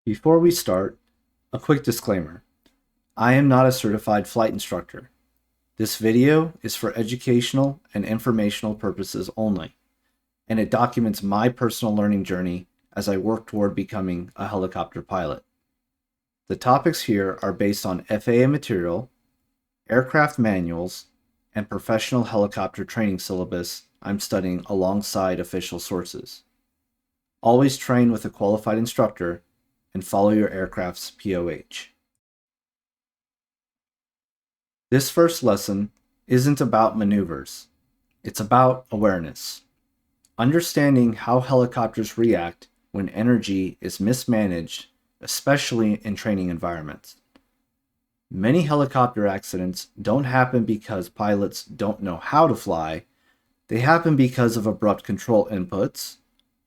Before we start, a quick disclaimer. I am not a certified flight instructor. This video is for educational and informational purposes only, and it documents my personal learning journey as I work toward becoming a helicopter pilot. The topics here are based on FAA material, aircraft manuals, and professional helicopter training syllabus I'm studying alongside official sources. Always train with a qualified instructor and follow your aircraft's POH. This first lesson isn't about maneuvers. It's about awareness. Understanding how helicopters react when energy is mismanaged, especially in training environments. Many helicopter accidents don't happen because pilots don't know how to fly. They happen because of abrupt control inputs,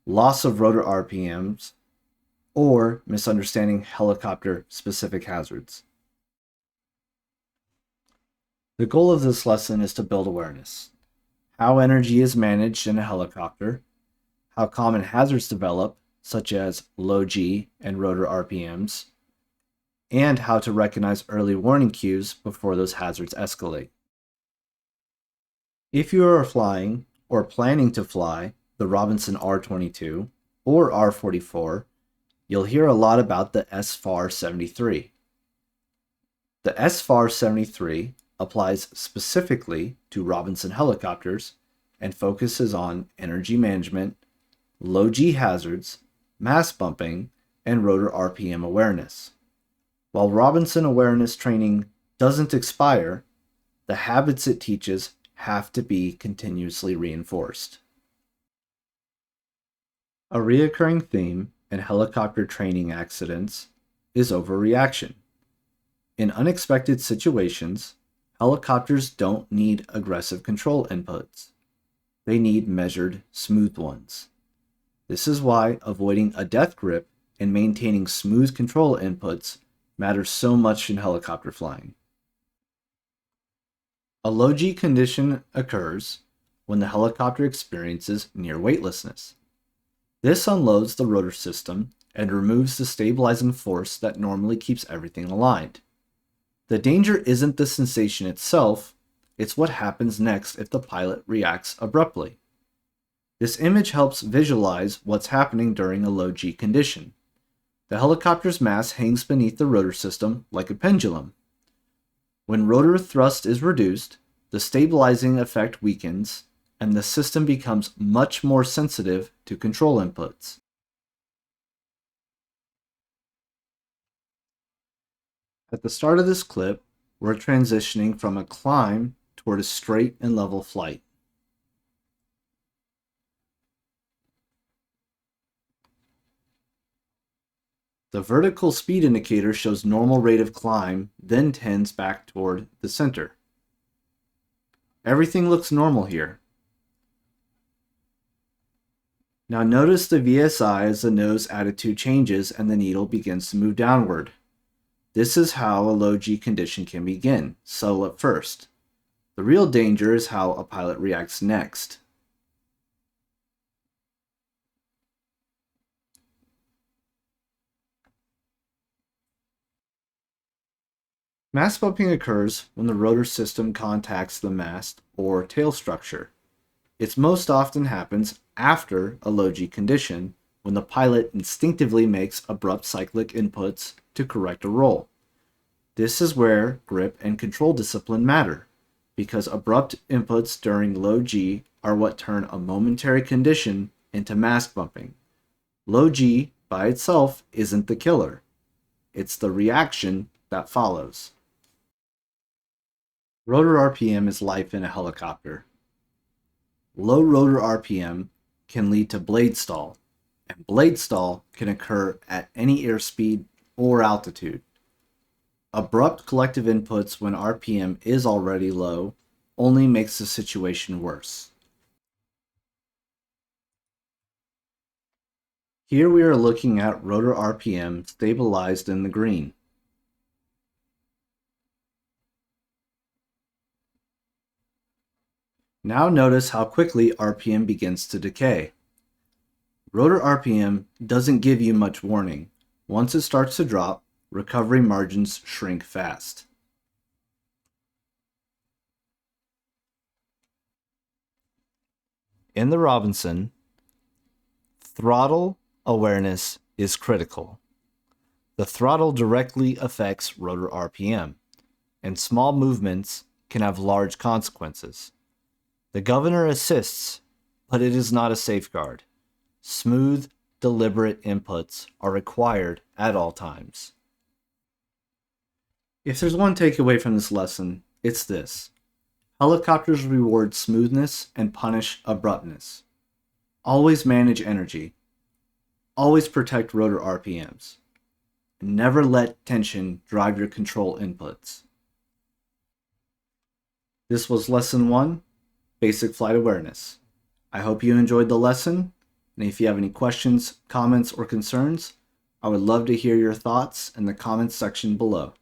loss of rotor RPMs, or misunderstanding helicopter-specific hazards. The goal of this lesson is to build awareness. How energy is managed in a helicopter, how common hazards develop, such as low G and rotor RPMs, and how to recognize early warning cues before those hazards escalate. If you are flying or planning to fly the Robinson R22 or R44, you'll hear a lot about the SFAR 73. The SFAR 73 applies specifically to Robinson helicopters and focuses on energy management, low G hazards, mast bumping, and rotor RPM awareness. While Robinson awareness training doesn't expire, the habits it teaches have to be continuously reinforced. A recurring theme in helicopter training accidents is overreaction. In unexpected situations, helicopters don't need aggressive control inputs. They need measured, smooth ones. This is why avoiding a death grip and maintaining smooth control inputs matters so much in helicopter flying. A low G condition occurs when the helicopter experiences near weightlessness. This unloads the rotor system and removes the stabilizing force that normally keeps everything aligned. The danger isn't the sensation itself, it's what happens next if the pilot reacts abruptly. This image helps visualize what's happening during a low G condition. The helicopter's mass hangs beneath the rotor system like a pendulum. When rotor thrust is reduced, the stabilizing effect weakens, and the system becomes much more sensitive to control inputs. At the start of this clip, we're transitioning from a climb toward a straight and level flight. The vertical speed indicator shows normal rate of climb, then tends back toward the center. Everything looks normal here. Now notice the VSI as the nose attitude changes and the needle begins to move downward. This is how a low G condition can begin, subtle at first. The real danger is how a pilot reacts next. Mast bumping occurs when the rotor system contacts the mast or tail structure. It most often happens after a low G condition when the pilot instinctively makes abrupt cyclic inputs to correct a roll. This is where grip and control discipline matter, because abrupt inputs during low G are what turn a momentary condition into mast bumping. Low G by itself isn't the killer. It's the reaction that follows. Rotor RPM is life in a helicopter. Low rotor RPM can lead to blade stall, and blade stall can occur at any airspeed or altitude. Abrupt collective inputs when RPM is already low only makes the situation worse. Here we are looking at rotor RPM stabilized in the green. Now notice how quickly RPM begins to decay. Rotor RPM doesn't give you much warning, Once it starts to drop, recovery margins shrink fast. In the Robinson, throttle awareness is critical. The throttle directly affects rotor RPM, and small movements can have large consequences. The governor assists, but it is not a safeguard. Smooth, deliberate inputs are required at all times. If there's one takeaway from this lesson, it's this. Helicopters reward smoothness and punish abruptness. Always manage energy. Always protect rotor RPMs. And never let tension drive your control inputs. This was Lesson 1, Basic Flight Awareness. I hope you enjoyed the lesson, and if you have any questions, comments, or concerns, I would love to hear your thoughts in the comments section below.